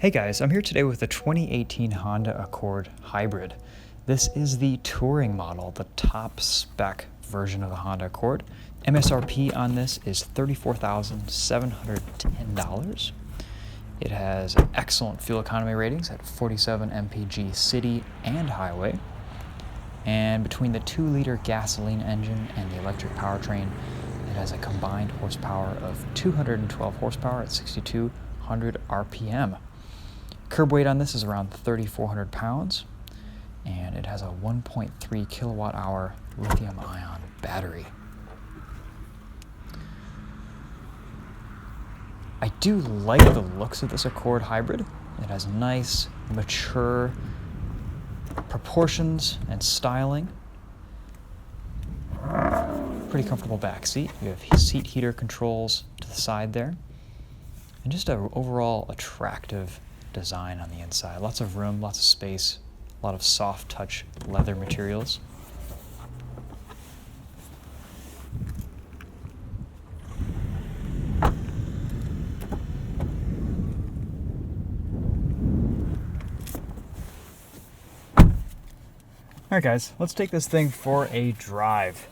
Hey guys, I'm here today with the 2018 Honda Accord Hybrid. This is the touring model, the top spec version of the Honda Accord. MSRP on this is $34,710. It has excellent fuel economy ratings at 47 mpg city and highway. And between the 2-liter gasoline engine and the electric powertrain, it has a combined horsepower of 212 horsepower at 6,200 RPM. Curb weight on this is around 3,400 pounds, and it has a 1.3 kilowatt hour lithium-ion battery. I do like the looks of this Accord Hybrid. It has nice, mature proportions and styling. Pretty comfortable back seat. You have seat heater controls to the side there, and just an overall attractive design on the inside. Lots of room, lots of space, a lot of soft touch leather materials. Alright guys, let's take this thing for a drive.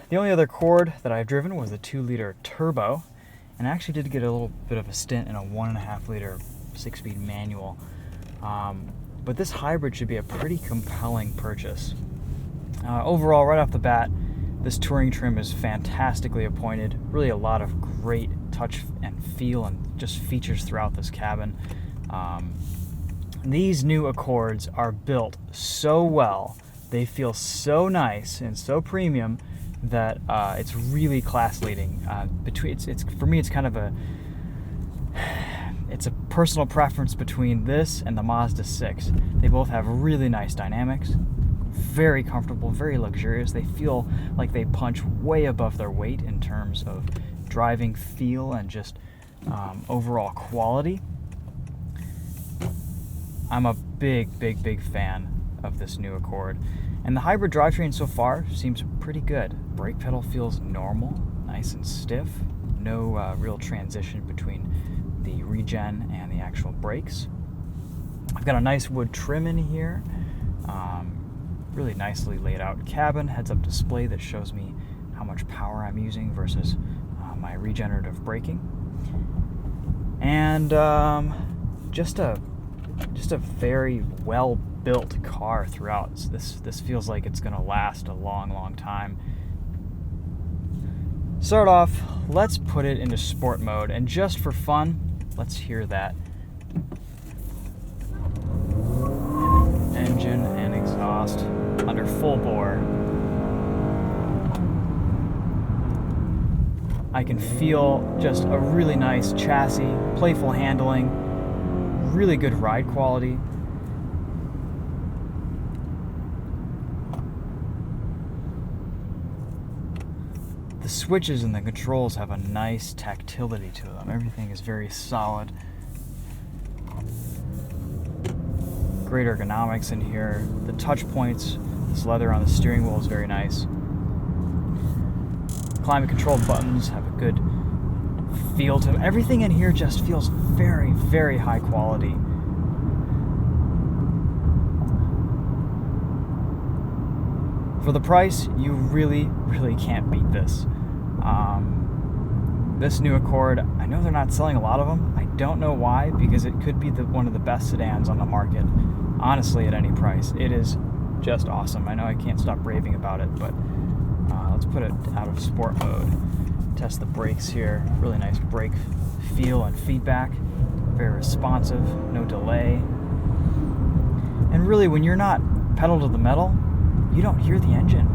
The only other Accord that I've driven was the 2-liter turbo, and I actually did get a little bit of a stint in a 1.5-liter 6-speed manual. But this hybrid should be a pretty compelling purchase. Overall, right off the bat, this touring trim is fantastically appointed. Really a lot of great touch and feel and just features throughout this cabin. These new Accords are built so well, they feel so nice and so premium that it's really class leading. It's for me, it's kind of it's a personal preference between this and the Mazda 6. They both have really nice dynamics, very comfortable, very luxurious. They feel like they punch way above their weight in terms of driving feel and just overall quality. I'm a big fan of this new Accord. And the hybrid drivetrain so far seems pretty good. Brake pedal feels normal, nice and stiff. No real transition between the regen and the actual brakes. I've got a nice wood trim in here. Really nicely laid out cabin, heads-up display that shows me how much power I'm using versus my regenerative braking. And just a very well-built car throughout. So this feels like it's going to last a long time. Start off, let's put it into sport mode, and just for fun, let's hear that engine and exhaust under full bore. I can feel just a really nice chassis, playful handling, really good ride quality. The switches and the controls have a nice tactility to them. Everything is very solid. Great ergonomics in here. The touch points, this leather on the steering wheel is very nice. Climate control buttons have a good feel to them. Everything in here just feels very high quality. For the price, you really can't beat this. This new Accord, I know they're not selling a lot of them. I don't know why, because it could be one of the best sedans on the market. Honestly, at any price, it is just awesome. I know I can't stop raving about it, but let's put it out of sport mode. Test the brakes here. Really nice brake feel and feedback. Very responsive, no delay. And really, when you're not pedal to the metal, you don't hear the engine.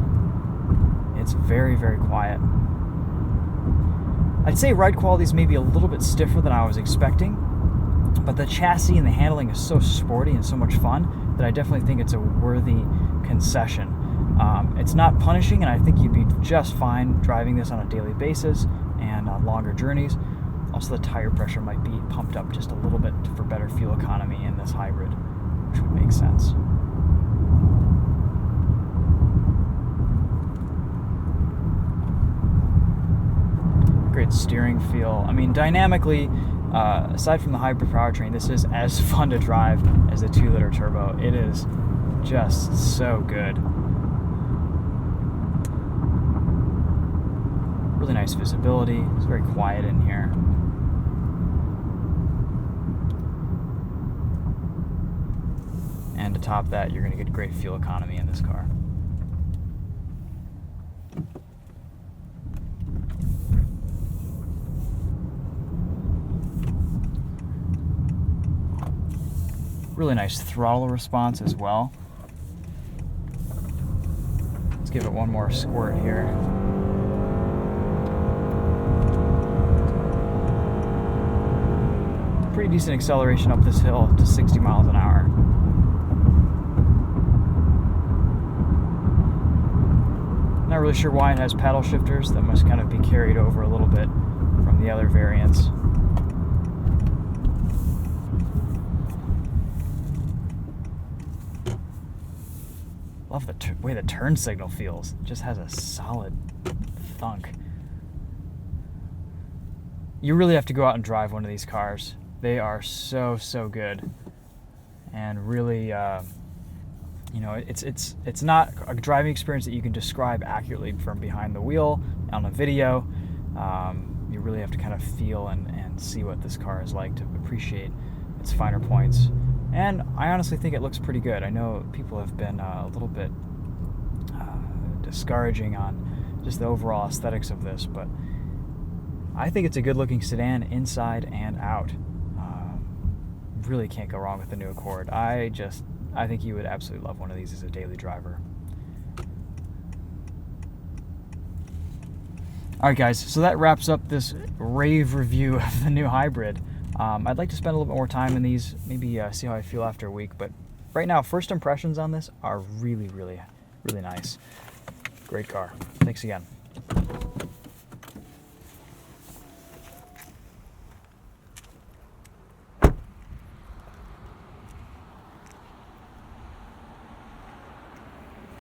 It's very quiet. I'd say ride quality is maybe a little bit stiffer than I was expecting, but the chassis and the handling is so sporty and so much fun that I definitely think it's a worthy concession. It's not punishing, and I think you'd be just fine driving this on a daily basis and on longer journeys. Also, the tire pressure might be pumped up just a little bit for better fuel economy in this hybrid, which would make sense. Great steering feel. I mean, dynamically, aside from the hybrid powertrain, this is as fun to drive as the 2-liter turbo. It is just so good. Really nice visibility. It's very quiet in here. And to top that, you're going to get great fuel economy in this car. Really nice throttle response as well. Let's give it one more squirt here. Pretty decent acceleration up this hill to 60 miles an hour. Not really sure why it has paddle shifters. That must kind of be carried over a little bit from the other variants. Love the way the turn signal feels. It just has a solid thunk. You really have to go out and drive one of these cars. They are so good, and really, you know, it's not a driving experience that you can describe accurately from behind the wheel on a video. You really have to kind of feel and see what this car is like to appreciate its finer points. And I honestly think it looks pretty good. I know people have been a little bit discouraging on just the overall aesthetics of this, but I think it's a good-looking sedan inside and out. Really can't go wrong with the new Accord. I think you would absolutely love one of these as a daily driver. Alright guys, so that wraps up this rave review of the new hybrid. I'd like to spend a little bit more time in these, maybe see how I feel after a week, but right now, first impressions on this are really nice. Great car. Thanks again.